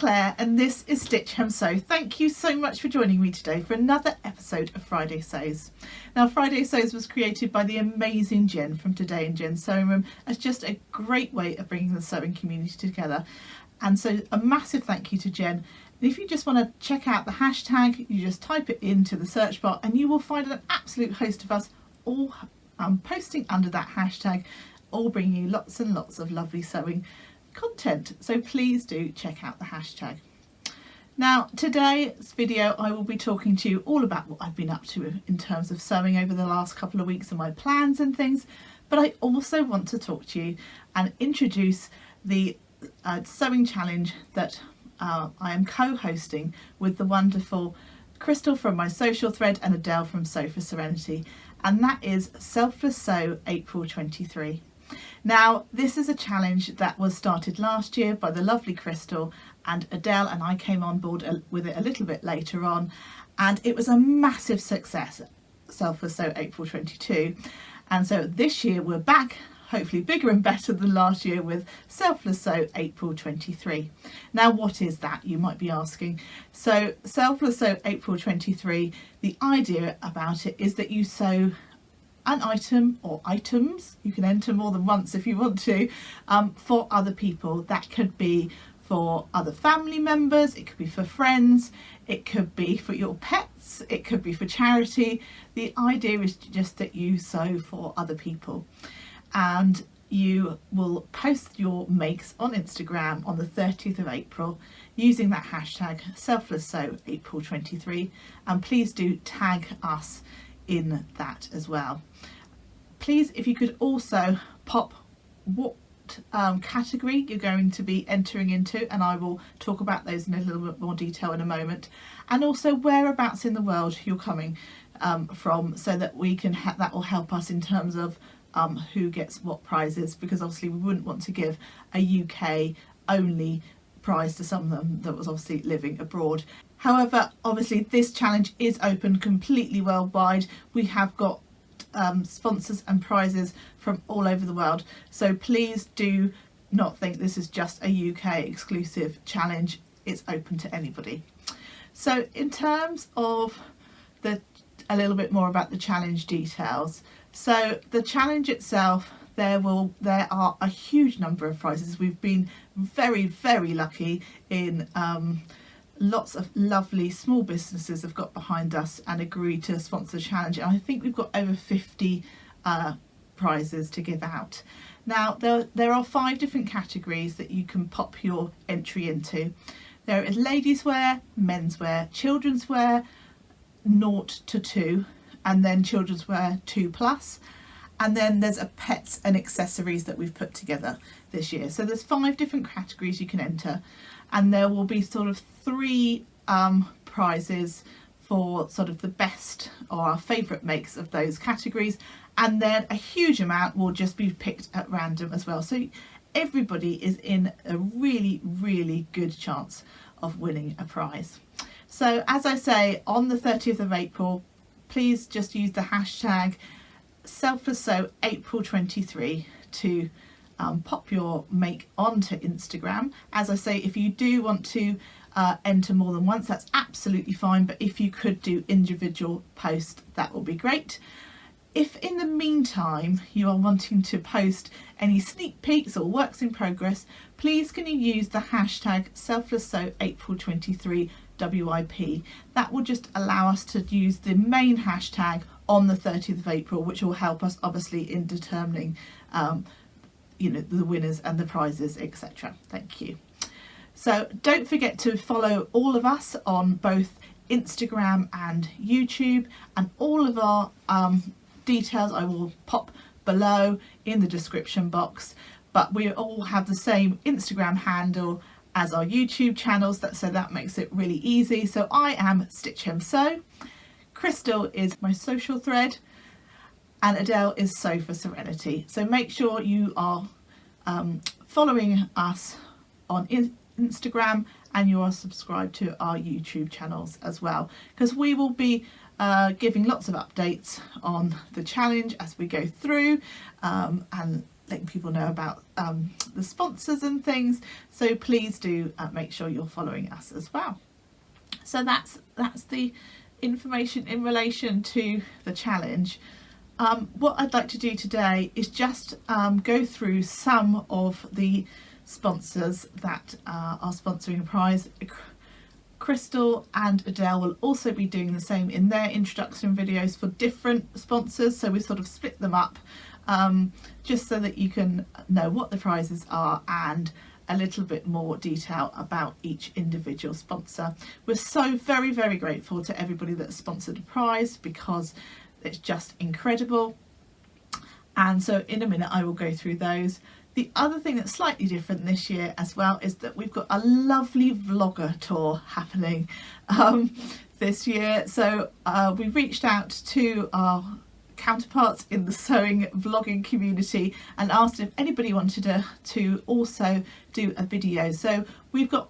Claire and this is Stitch Hem Sew. Thank you so much for joining me today for another episode of Friday Sews. Now Friday Sews was created by the amazing Jen from Today in Jen's Sewing Room as just a great way of bringing the sewing community together, and so a massive thank you to Jen. And if you just want to check out the hashtag, you just type it into the search bar and you will find an absolute host of us all posting under that hashtag, all bringing you lots and lots of lovely sewing content, so please do check out the hashtag. Now today's video I will be talking to you all about what I've been up to in terms of sewing over the last couple of weeks and my plans and things, but I also want to talk to you and introduce the sewing challenge that I am co-hosting with the wonderful Crystal from my social thread and Adele from Sew for Serenity, and that is Selfless Sew April 23. Now this is a challenge that was started last year by the lovely Crystal and Adele, and I came on board with it a little bit later on, and it was a massive success, Selfless Sew April 22, and so this year we're back, hopefully bigger and better than last year, with Selfless Sew April 23. Now what is that, you might be asking? So Selfless Sew April 23, the idea about it is that you sew an item or items, you can enter more than once if you want to, for other people. That could be for other family members, it could be for friends, it could be for your pets, it could be for charity. The idea is just that you sew for other people, and you will post your makes on Instagram on the 30th of April using that hashtag Selfless Sew April 23, and please do tag us in that as well. Please, if you could also pop what category you're going to be entering into, and I will talk about those in a little bit more detail in a moment, and also whereabouts in the world you're coming from, so that we can that will help us in terms of who gets what prizes, because obviously we wouldn't want to give a UK only prize to someone that was obviously living abroad. However, obviously this challenge is open completely worldwide. We have got sponsors and prizes from all over the world, so please do not think this is just a UK exclusive challenge. It's open to anybody. So in terms of a little bit more about the challenge details, so the challenge itself, there are a huge number of prizes. We've been very lucky in lots of lovely small businesses have got behind us and agreed to sponsor the challenge, and I think we've got over 50 prizes to give out. Now there are 5 different categories that you can pop your entry into. There is ladies wear, menswear, children's wear 0 to 2, and then children's wear 2+, and then there's a pets and accessories that we've put together this year. So there's 5 different categories you can enter, and there will be sort of 3 prizes for sort of the best or our favourite makes of those categories, and then a huge amount will just be picked at random as well. So everybody is in a really good chance of winning a prize. So as I say, on the 30th of April, please just use the hashtag Selfless Sew April 23 to pop your make onto Instagram. As I say, if you do want to enter more than once, that's absolutely fine, but if you could do individual posts, that will be great. If in the meantime you are wanting to post any sneak peeks or works in progress, please can you use the hashtag Selfless Sew April 23 WIP. That will just allow us to use the main hashtag on the 30th of April, which will help us obviously in determining the winners and the prizes, etc. Thank you. So don't forget to follow all of us on both Instagram and YouTube, and all of our details I will pop below in the description box, but we all have the same Instagram handle as our YouTube channels, so that makes it really easy. So I am Stitch Hem Sew, Crystal is my social thread, and Adele is Sew for Serenity. So make sure you are following us on Instagram, and you are subscribed to our YouTube channels as well, because we will be giving lots of updates on the challenge as we go through, and letting people know about the sponsors and things, so please do make sure you're following us as well. So that's the information in relation to the challenge. What I'd like to do today is just go through some of the sponsors that are sponsoring a prize. Cyrstal and Adele will also be doing the same in their introduction videos for different sponsors, so we sort of split them up just so that you can know what the prizes are and a little bit more detail about each individual sponsor. We're so very, very grateful to everybody that's sponsored a prize, because it's just incredible. And so in a minute I will go through those. The other thing that's slightly different this year as well is that we've got a lovely vlogger tour happening this year. So we've reached out to our counterparts in the sewing vlogging community and asked if anybody wanted to also do a video. So we've got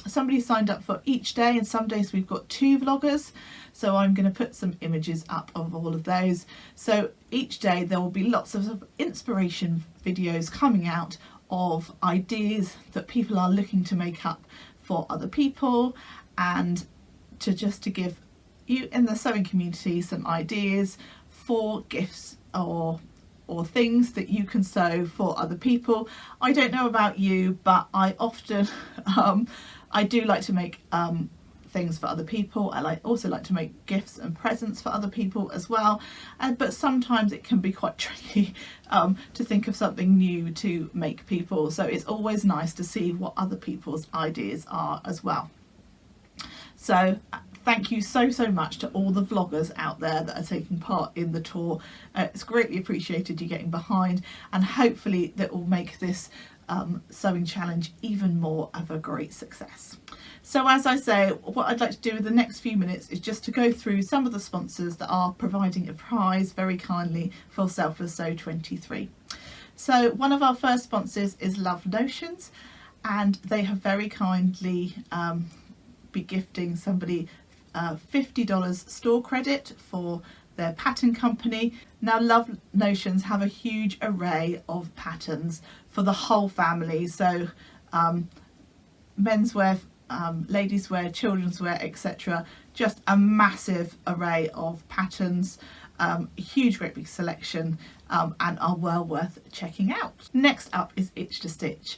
somebody signed up for each day, and some days we've got 2 vloggers, so I'm going to put some images up of all of those. So each day there will be lots of inspiration videos coming out of ideas that people are looking to make up for other people, and to give you in the sewing community some ideas for gifts or things that you can sew for other people. I don't know about you, but I often I do like to make things for other people. I also like to make gifts and presents for other people as well, but sometimes it can be quite tricky to think of something new to make people, so it's always nice to see what other people's ideas are as well. So thank you so much to all the vloggers out there that are taking part in the tour. It's greatly appreciated you getting behind, and hopefully that will make this sewing challenge even more of a great success. So as I say, what I'd like to do in the next few minutes is just to go through some of the sponsors that are providing a prize very kindly for Selfless Sew 23. So one of our first sponsors is Love Notions, and they have very kindly be gifting somebody $50 store credit for their pattern company. Now Love Notions have a huge array of patterns for the whole family, so menswear, ladies wear, children's wear, etc. Just a massive array of patterns, a huge great big selection, and are well worth checking out. Next up is Itch to Stitch.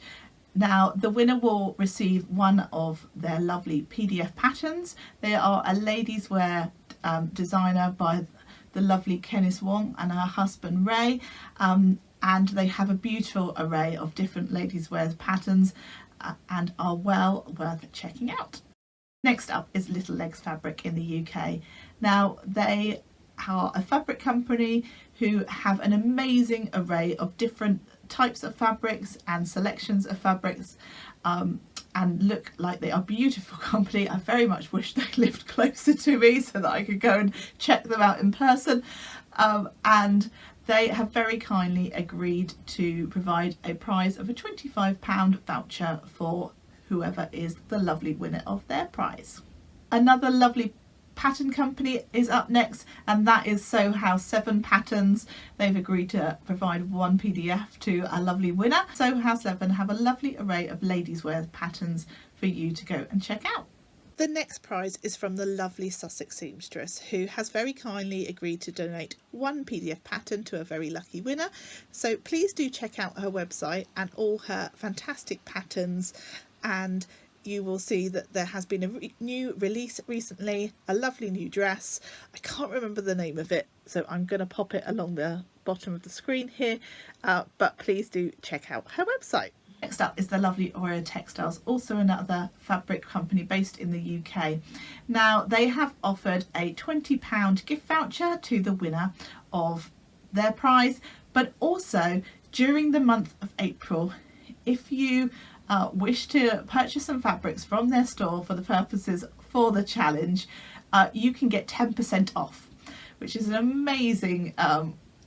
Now the winner will receive one of their lovely PDF patterns. They are a ladies wear designer by the lovely Kenneth Wong and her husband Ray, and they have a beautiful array of different ladies wear patterns and are well worth checking out. Next up is Little Legs Fabric in the UK. Now they are a fabric company who have an amazing array of different types of fabrics and selections of fabrics, and look like they are a beautiful company. I very much wish they lived closer to me so that I could go and check them out in person, and they have very kindly agreed to provide a prize of a £25 voucher for whoever is the lovely winner of their prize. Another lovely pattern company is up next, and that is Sew House 7 Patterns. They've agreed to provide 1 PDF to a lovely winner. Sew House 7 have a lovely array of ladies wear patterns for you to go and check out. The next prize is from the lovely Sussex seamstress, who has very kindly agreed to donate 1 PDF pattern to a very lucky winner. So please do check out her website and all her fantastic patterns, and you will see that there has been a new release recently, a lovely new dress. I can't remember the name of it, so I'm going to pop it along the bottom of the screen here, but please do check out her website. Next up is the lovely Oreo Textiles, also another fabric company based in the UK. Now they have offered a £20 gift voucher to the winner of their prize, but also during the month of April, if you wish to purchase some fabrics from their store for the purposes for the challenge, you can get 10% off, which is an amazing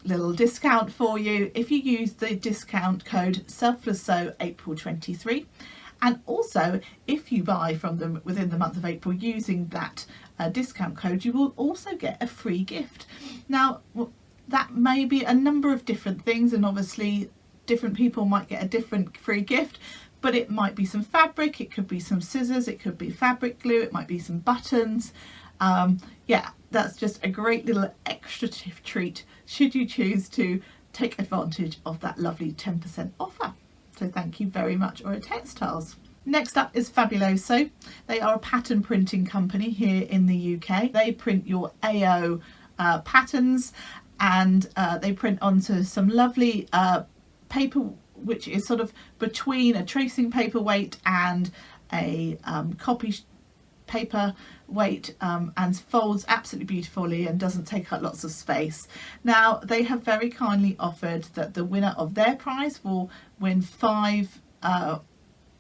little discount for you if you use the discount code selfless April 23, and also if you buy from them within the month of April using that discount code, you will also get a free gift. Now that may be a number of different things, and obviously different people might get a different free gift, but it might be some fabric, it could be some scissors, it could be fabric glue, it might be some buttons. Yeah, that's just a great little extra treat should you choose to take advantage of that lovely 10% offer. So thank you very much, Aura Textiles. Next up is Fabuloso. They are a pattern printing company here in the UK. They print your AO patterns, and they print onto some lovely paper, which is sort of between a tracing paperweight and a copy paper weight, and folds absolutely beautifully and doesn't take up lots of space. Now, they have very kindly offered that the winner of their prize will win 5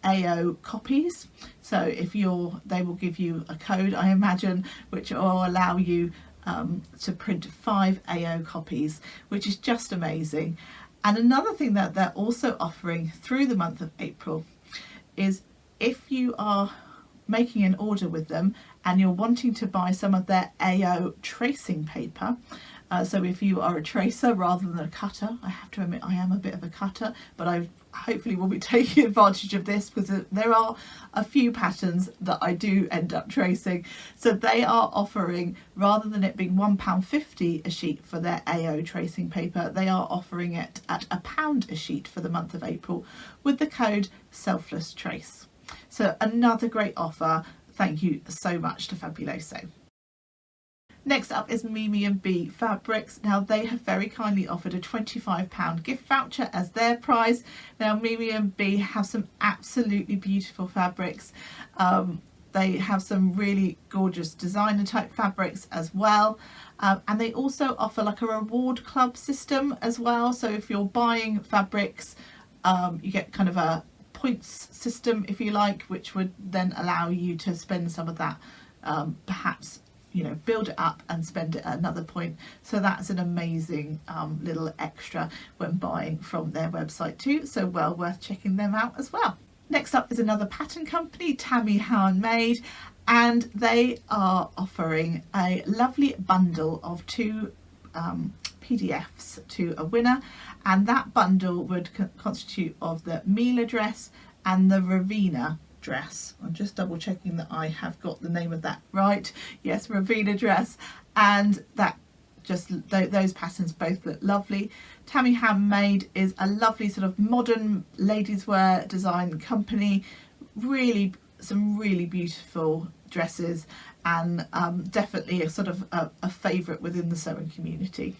AO copies. So if they will give you a code, I imagine, which will allow you to print 5 AO copies, which is just amazing. And another thing that they're also offering through the month of April is, if you are making an order with them and you're wanting to buy some of their AO tracing paper, so if you are a tracer rather than a cutter, I have to admit I am a bit of a cutter, but I hopefully will be taking advantage of this, because there are a few patterns that I do end up tracing. So they are offering, rather than it being £1.50 a sheet for their AO tracing paper, they are offering it at £1 a sheet for the month of April with the code selfless trace. So another great offer. Thank you so much to Fabuloso. Next up is Mimi & B Fabrics. Now, they have very kindly offered a £25 gift voucher as their prize. Now, Mimi & B have some absolutely beautiful fabrics. They have some really gorgeous designer type fabrics as well. And they also offer like a reward club system as well. So if you're buying fabrics, you get kind of a points system, if you like, which would then allow you to spend some of that, perhaps, you know, build it up and spend it at another point. So that's an amazing little extra when buying from their website too. So well worth checking them out as well. Next up is another pattern company, Tammy Handmade, and they are offering a lovely bundle of 2 PDFs to a winner, and that bundle would constitute of the Mila dress and the Ravina dress. I'm just double checking that I have got the name of that right. Yes, Ravina dress, and that just those patterns both look lovely. Tammy Handmade is a lovely sort of modern ladies wear design company. Really, some really beautiful dresses, and definitely a sort of a favourite within the sewing community.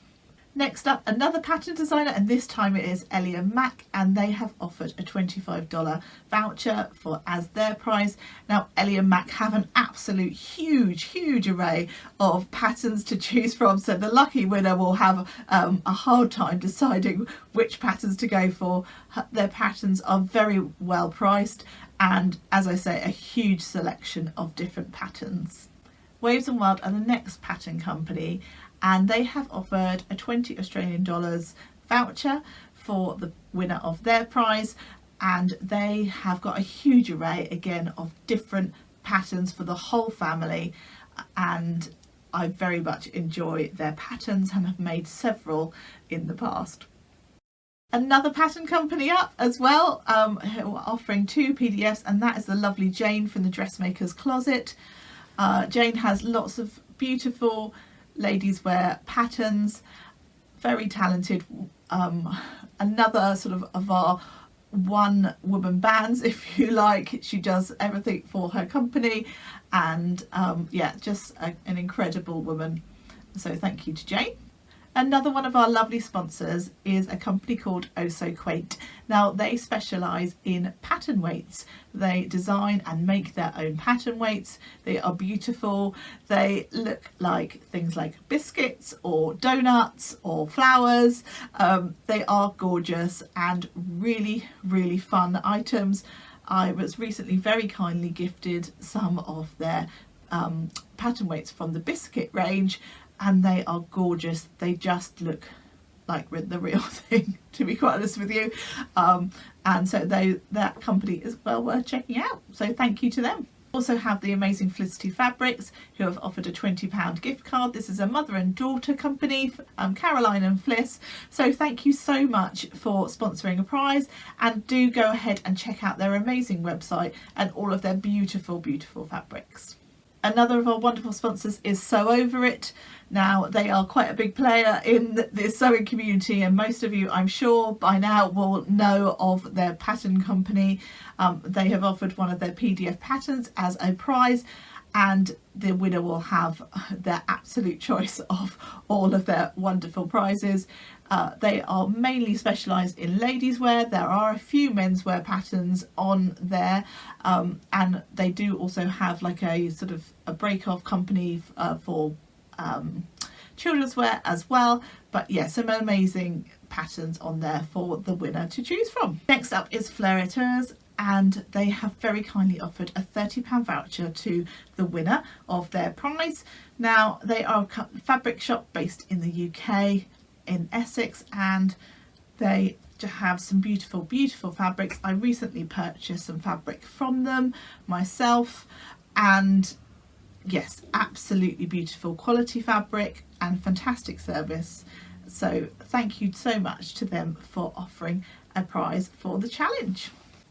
Next up, another pattern designer, and this time it is Ellie Mack, and they have offered a $25 voucher as their prize. Now, Ellie Mack have an absolute huge array of patterns to choose from, so the lucky winner will have a hard time deciding which patterns to go for. Their patterns are very well priced, and as I say, a huge selection of different patterns. Waves and Wild are the next pattern company, and they have offered a $20 Australian voucher for the winner of their prize, and they have got a huge array again of different patterns for the whole family, and I very much enjoy their patterns and have made several in the past. Another pattern company up as well, who are offering 2 PDFs, and that is the lovely Jane from the Dressmakers Closet. Jane has lots of beautiful ladies wear patterns, very talented, another sort of our one woman bands, if you like. She does everything for her company, and yeah, just an incredible woman. So thank you to Jane. Another one of our lovely sponsors is a company called Oh So Quaint. Now, they specialise in pattern weights. They design and make their own pattern weights. They are beautiful. They look like things like biscuits or donuts or flowers. They are gorgeous and really fun items. I was recently very kindly gifted some of their pattern weights from the biscuit range, and they are gorgeous. They just look like the real thing, to be quite honest with you. And so that company is well worth checking out. So thank you to them. Also have the amazing Felicity Fabrics, who have offered a £20 gift card. This is a mother and daughter company, Caroline and Fliss. So thank you so much for sponsoring a prize, and do go ahead and check out their amazing website and all of their beautiful, beautiful fabrics. Another of our wonderful sponsors is Sew Over It. Now, they are quite a big player in the sewing community, and most of you, I'm sure, by now will know of their pattern company. They have offered one of their PDF patterns as a prize, and the winner will have their absolute choice of all of their wonderful prizes. They are mainly specialised in ladies wear. There are a few menswear patterns on there, and they do also have like a sort of a break-off company for children's wear as well. But yeah, some amazing patterns on there for the winner to choose from. Next up is Friday Sews, and they have very kindly offered a £30 voucher to the winner of their prize. Now, they are a fabric shop based in the UK, in Essex, and they have some beautiful, beautiful fabrics. I recently purchased some fabric from them myself, and yes, absolutely beautiful quality fabric and fantastic service. So thank you so much to them for offering a prize for the challenge.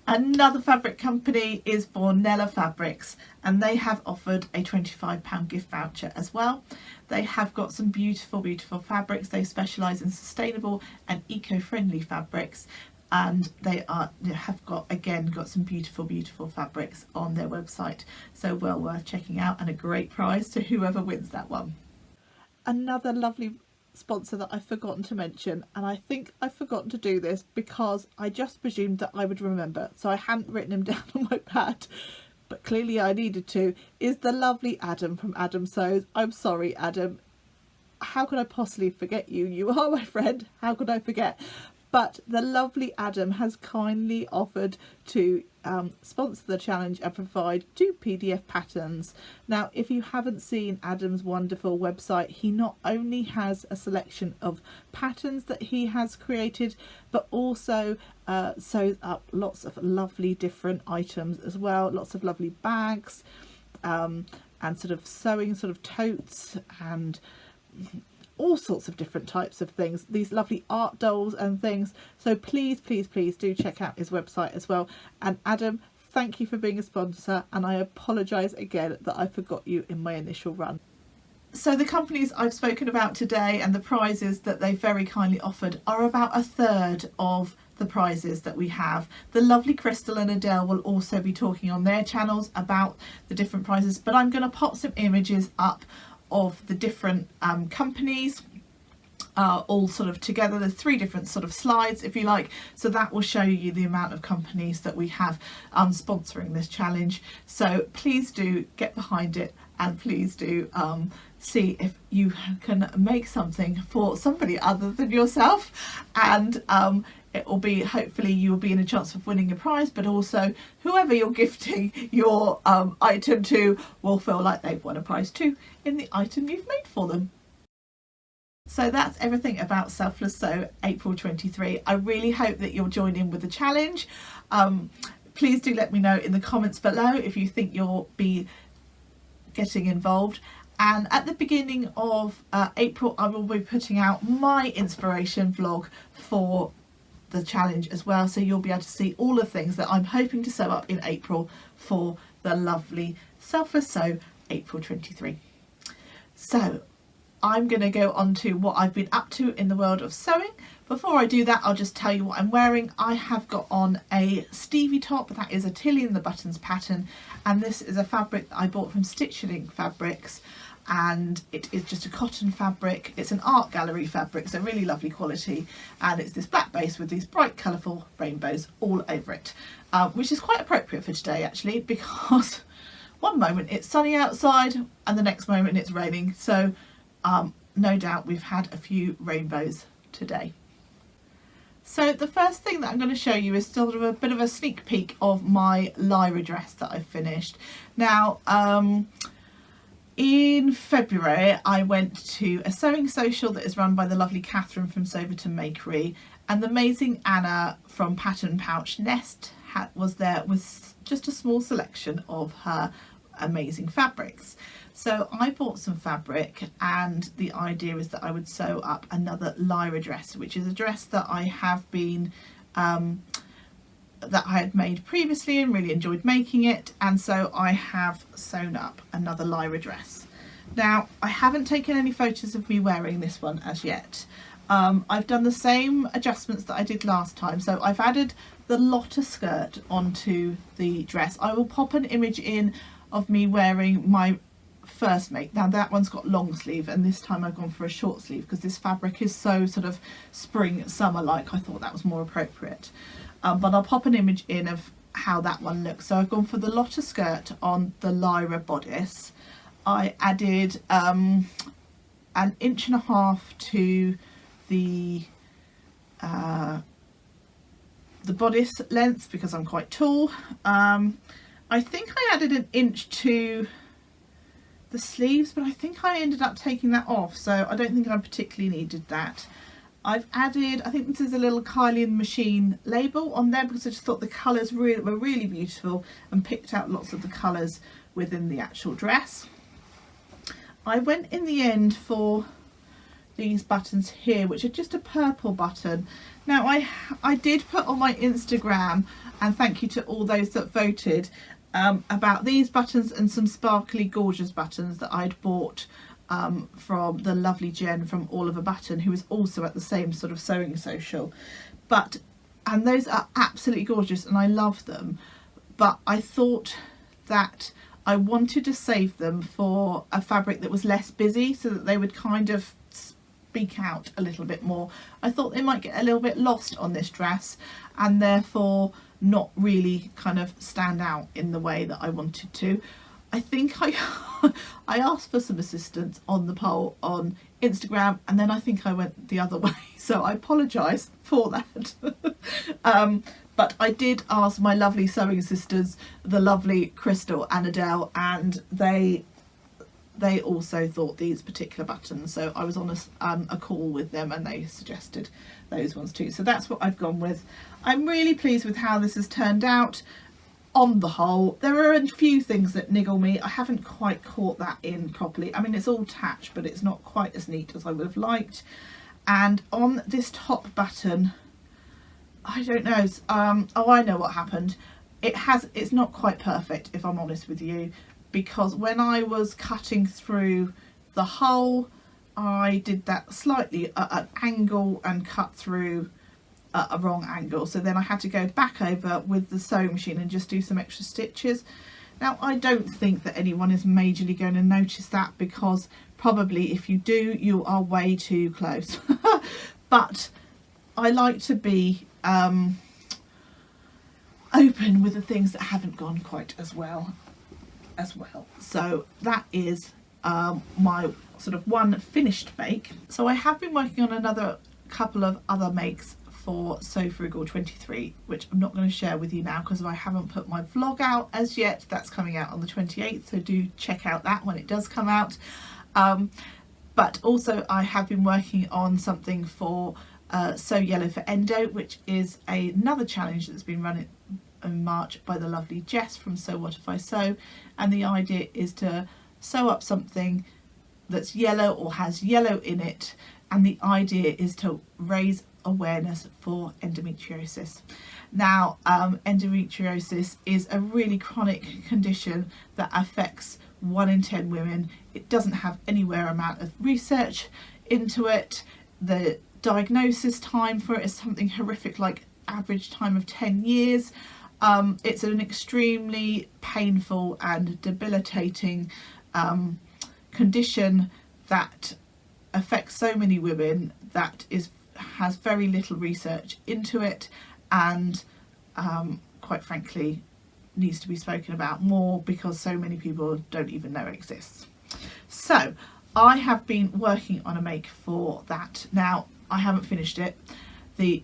Another fabric company is Bornella Fabrics, and they have offered a £25 gift voucher as well. They have got some beautiful, beautiful fabrics. They specialise in sustainable and eco-friendly fabrics, and they have got some beautiful, beautiful fabrics on their website. So well worth checking out, and a great prize to whoever wins that one. Another lovely sponsor that I've forgotten to mention, and I think I've forgotten to do this because I just presumed that I would remember, so I hadn't written him down on my pad, but clearly I needed to, is the lovely Adam from Adam Sews. I'm sorry, Adam, how could I possibly forget you? You are my friend, how could I forget? But the lovely Adam has kindly offered to sponsor the challenge and provide 2 PDF patterns. Now, if you haven't seen Adam's wonderful website, he not only has a selection of patterns that he has created, but also sews up lots of lovely different items as well. Lots of lovely bags and sort of sewing sort of totes and all sorts of different types of things, these lovely art dolls and things. So please, please, please do check out his website as well. And Adam, thank you for being a sponsor, and I apologise again that I forgot you in my initial run. So the companies I've spoken about today and the prizes that they very kindly offered are about a third of the prizes that we have. The lovely Cyrstal and Adele will also be talking on their channels about the different prizes, but I'm going to pop some images up of the different companies all sort of together. There's 3 different sort of slides, if you like, so that will show you the amount of companies that we have sponsoring this challenge. So please do get behind it, and please do see if you can make something for somebody other than yourself, and it will be, hopefully you'll be in a chance of winning a prize, but also whoever you're gifting your item to will feel like they've won a prize too in the item you've made for them. So that's everything about Selfless Sew April 23. I really hope that you'll join in with the challenge. Please do let me know in the comments below if you think you'll be getting involved. And at the beginning of April, I will be putting out my inspiration vlog for the challenge as well, so you'll be able to see all the things that I'm hoping to sew up in April for the lovely Selfless Sew April 23. So I'm going to go on to what I've been up to in the world of sewing. Before I do that, I'll just tell you what I'm wearing. I have got on a Stevie top, that is a Tilly in the Buttons pattern, and this is a fabric that I bought from Stitching Fabrics, and it is just a cotton fabric. It's an art gallery fabric, so really lovely quality, and it's this black base with these bright colourful rainbows all over it, which is quite appropriate for today actually, because one moment it's sunny outside and the next moment it's raining, so no doubt we've had a few rainbows today. So the first thing that I'm going to show you is sort of a bit of a sneak peek of my Lyra dress that I've finished. Now in February I went to a sewing social that is run by the lovely Catherine from Soberton Makery, and the amazing Anna from Pattern Pouch Nest was there with just a small selection of her amazing fabrics. So I bought some fabric, and the idea is that I would sew up another Lyra dress, which is a dress that I have been that I had made previously and really enjoyed making it, and so I have sewn up another Lyra dress. Now I haven't taken any photos of me wearing this one as yet. I've done the same adjustments that I did last time, so I've added the lotter skirt onto the dress. I will pop an image in of me wearing my first make. Now that one's got long sleeve, and this time I've gone for a short sleeve because this fabric is so sort of spring summer like. I thought that was more appropriate, but I'll pop an image in of how that one looks. So I've gone for the lotter skirt on the Lyra bodice. I added an 1.5 inches to the bodice length because I'm quite tall. I think I added 1 inch to the sleeves, but I think I ended up taking that off, so I don't think I particularly needed that. I've added, I think this is a little Kylie and the Machine label on there because I just thought the colours were really beautiful, and picked out lots of the colours within the actual dress. I went in the end for these buttons here, which are just a purple button. Now I did put on my Instagram, and thank you to all those that voted, about these buttons and some sparkly gorgeous buttons that I'd bought from the lovely Jen from All of a Button, who was also at the same sort of sewing social. And those are absolutely gorgeous and I love them, but I thought that I wanted to save them for a fabric that was less busy, so that they would kind of speak out a little bit more. I thought they might get a little bit lost on this dress and therefore not really kind of stand out in the way that I wanted to. I think I asked for some assistance on the poll on Instagram, and then I think I went the other way, so I apologise for that. But I did ask my lovely sewing sisters, the lovely Cyrstal and Adele, and they also thought these particular buttons, so I was on a call with them and they suggested those ones too. So that's what I've gone with. I'm really pleased with how this has turned out on the whole. There are a few things that niggle me. I haven't quite caught that in properly. I mean, it's all attached, but it's not quite as neat as I would have liked. And on this top button, I don't know, oh, I know what happened. It's not quite perfect, if I'm honest with you, because when I was cutting through the hole, I did that slightly at an angle and cut through at a wrong angle. So then I had to go back over with the sewing machine and just do some extra stitches. Now, I don't think that anyone is majorly going to notice that, because probably if you do, you are way too close. But I like to be open with the things that haven't gone quite as well. So that is my sort of one finished make. So I have been working on another couple of other makes for Sew Frugal 23, which I'm not going to share with you now because I haven't put my vlog out as yet. That's coming out on the 28th, so do check out that when it does come out. But also I have been working on something for Sew Yellow for Endo, which is another challenge that's been run in March by the lovely Jess from Sew What If I Sew, and the idea is to sew up something that's yellow or has yellow in it, and the idea is to raise awareness for endometriosis. Now, endometriosis is a really chronic condition that affects 1 in 10 women. It doesn't have anywhere amount of research into it. The diagnosis time for it is something horrific, like average time of 10 years. It's an extremely painful and debilitating condition that affects so many women, that has very little research into it, and quite frankly needs to be spoken about more because so many people don't even know it exists. So I have been working on a make for that. Now, I haven't finished it. The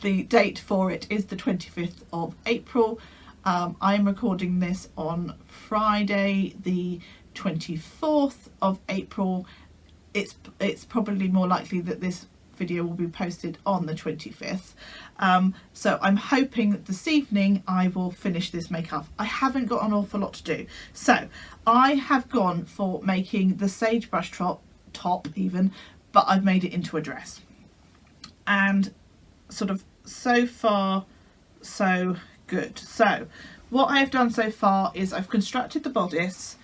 the date for it is the 25th of April. I am recording this on Friday the 24th of April. It's probably more likely that this video will be posted on the 25th. So I'm hoping that this evening I will finish this makeup. I haven't got an awful lot to do. So I have gone for making the sagebrush top even, but I've made it into a dress. And sort of so far so good. So what I have done so far is I've constructed the bodice,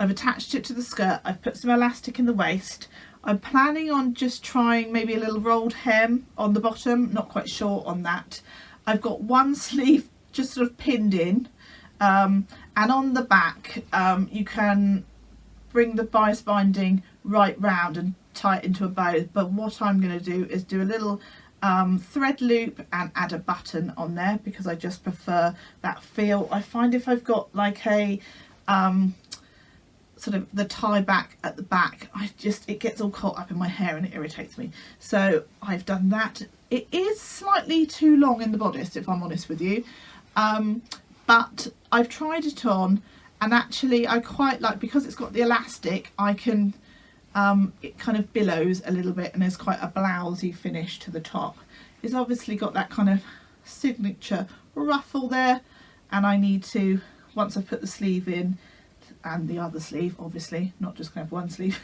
I've attached it to the skirt, I've put some elastic in the waist. I'm planning on just trying maybe a little rolled hem on the bottom, not quite sure on that. I've got one sleeve just sort of pinned in, and on the back you can bring the bias binding right round and tie it into a bow, but what I'm going to do is do a little thread loop and add a button on there because I just prefer that feel. I find if I've got like a sort of the tie back at the back, it gets all caught up in my hair and it irritates me. So I've done that. It is slightly too long in the bodice, if I'm honest with you, but I've tried it on, and actually I quite like, because it's got the elastic, I can it kind of billows a little bit and there's quite a blousey finish to the top. It's obviously got that kind of signature ruffle there, and I need to, once I've put the sleeve in and the other sleeve, obviously not just kind of one sleeve,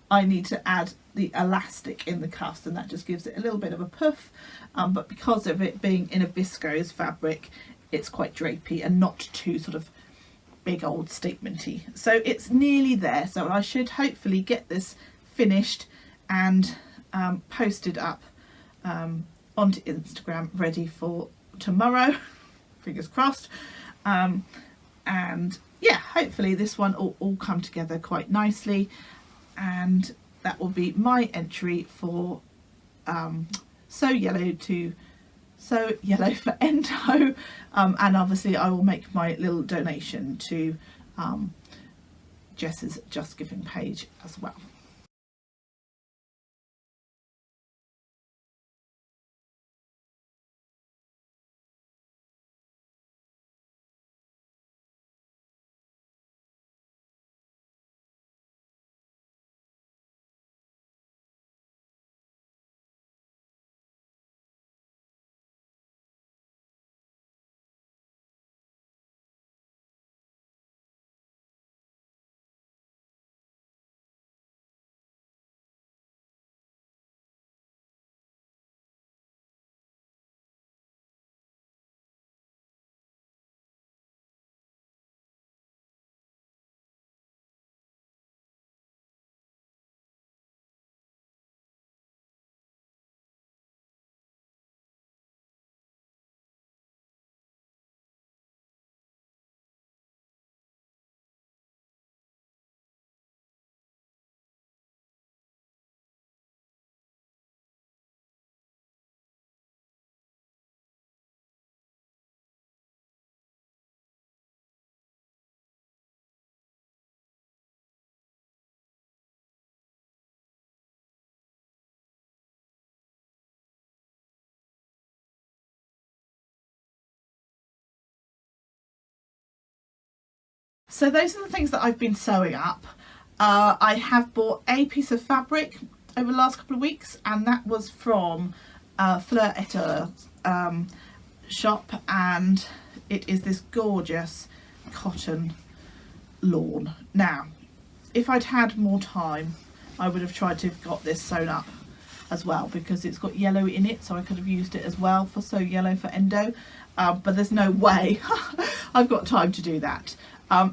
I need to add the elastic in the cuffs, and that just gives it a little bit of a puff, but because of it being in a viscose fabric, it's quite drapey and not too sort of big old statementy. So it's nearly there, so I should hopefully get this finished and posted up onto Instagram ready for tomorrow, fingers crossed, and yeah, hopefully this one will all come together quite nicely, and that will be my entry for So Yellow for Endo, and obviously I will make my little donation to Jess's Just Giving page as well. So those are the things that I've been sewing up. I have bought a piece of fabric over the last couple of weeks, and that was from Fleur Etter's shop, and it is this gorgeous cotton lawn. Now, if I'd had more time, I would have tried to have got this sewn up as well, because it's got yellow in it, so I could have used it as well for So Yellow for Endo, but there's no way I've got time to do that.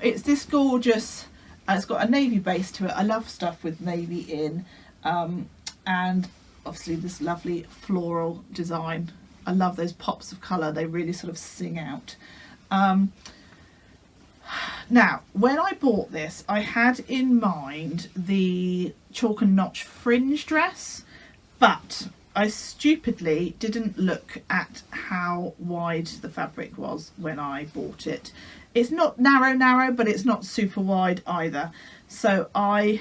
It's this gorgeous, it's got a navy base to it. I love stuff with navy in, and obviously this lovely floral design. I love those pops of colour, they really sort of sing out. Now, when I bought this, I had in mind the chalk and notch fringe dress, but I stupidly didn't look at how wide the fabric was when I bought it. It's not narrow, but it's not super wide either. So I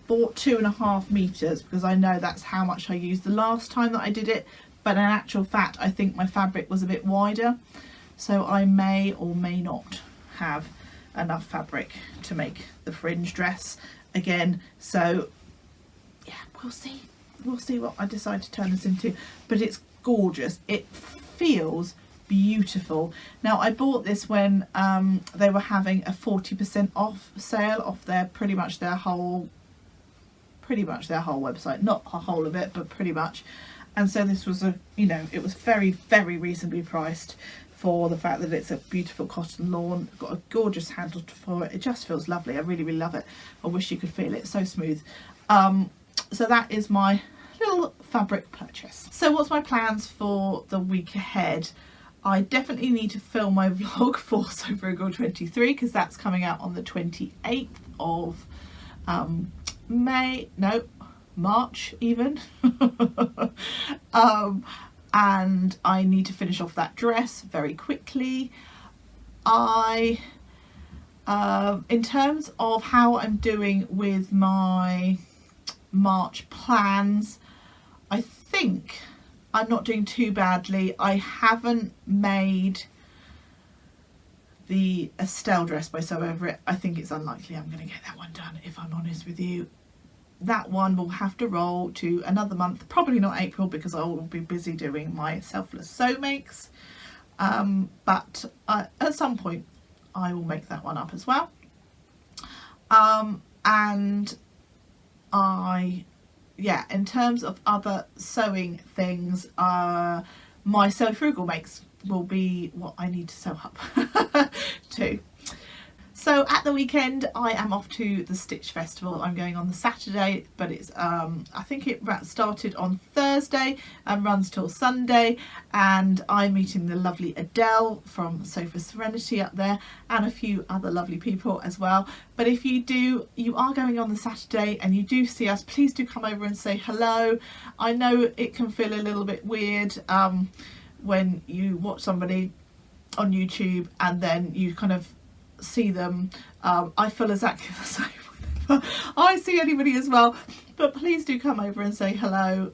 bought 2.5 meters because I know that's how much I used the last time that I did it. But in actual fact, I think my fabric was a bit wider. So I may or may not have enough fabric to make the fringe dress again. So yeah, we'll see. we'll see what I decide to turn this into, but it's gorgeous. It feels beautiful. Now I bought this when they were having a 40% off sale off their pretty much their whole website, not a whole of it, but pretty much. And so this was a, you know, it was very, very reasonably priced for the fact that it's a beautiful cotton lawn. Got a gorgeous handle for it. It just feels lovely. I really, really love it. I wish you could feel it. So smooth. So that is my little fabric purchase. So what's my plans for the week ahead? I definitely need to film my vlog for Sew Frugal 23 because that's coming out on the 28th of March even. And I need to finish off that dress very quickly. In terms of how I'm doing with my March plans, I think I'm not doing too badly. I haven't made the Estelle dress by Sew Over It. I think it's unlikely I'm going to get that one done, if I'm honest with you. That one will have to roll to another month, probably not April, because I will be busy doing my selfless sew makes. But at some point I will make that one up as well. And in terms of other sewing things, my Sew Frugal makes will be what I need to sew up too. So at the weekend I am off to the Stitch Festival. I'm going on the Saturday, but it's I think it started on Thursday and runs till Sunday, and I'm meeting the lovely Adele from Sofa Serenity up there and a few other lovely people as well. But if you are going on the Saturday and you do see us, please do come over and say hello. I know it can feel a little bit weird when you watch somebody on YouTube and then you kind of see them. I feel exactly the same whenever I see anybody as well, but please do come over and say hello.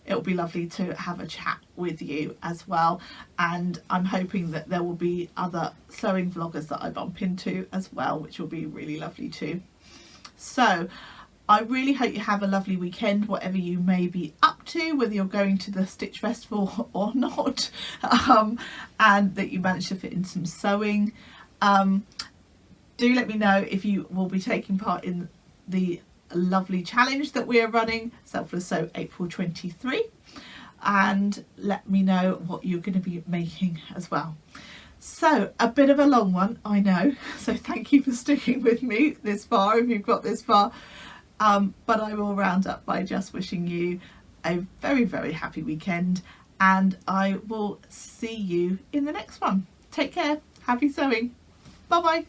It'll be lovely to have a chat with you as well, and I'm hoping that there will be other sewing vloggers that I bump into as well, which will be really lovely too. So I really hope you have a lovely weekend, whatever you may be up to, whether you're going to the Stitch Festival or not, and that you manage to fit in some sewing. Do let me know if you will be taking part in the lovely challenge that we are running, Selfless Sew April 23, and let me know what you're going to be making as well. So a bit of a long one, I know, so thank you for sticking with me this far if you've got this far, but I will round up by just wishing you a very, very happy weekend, and I will see you in the next one. Take care, happy sewing. Bye bye.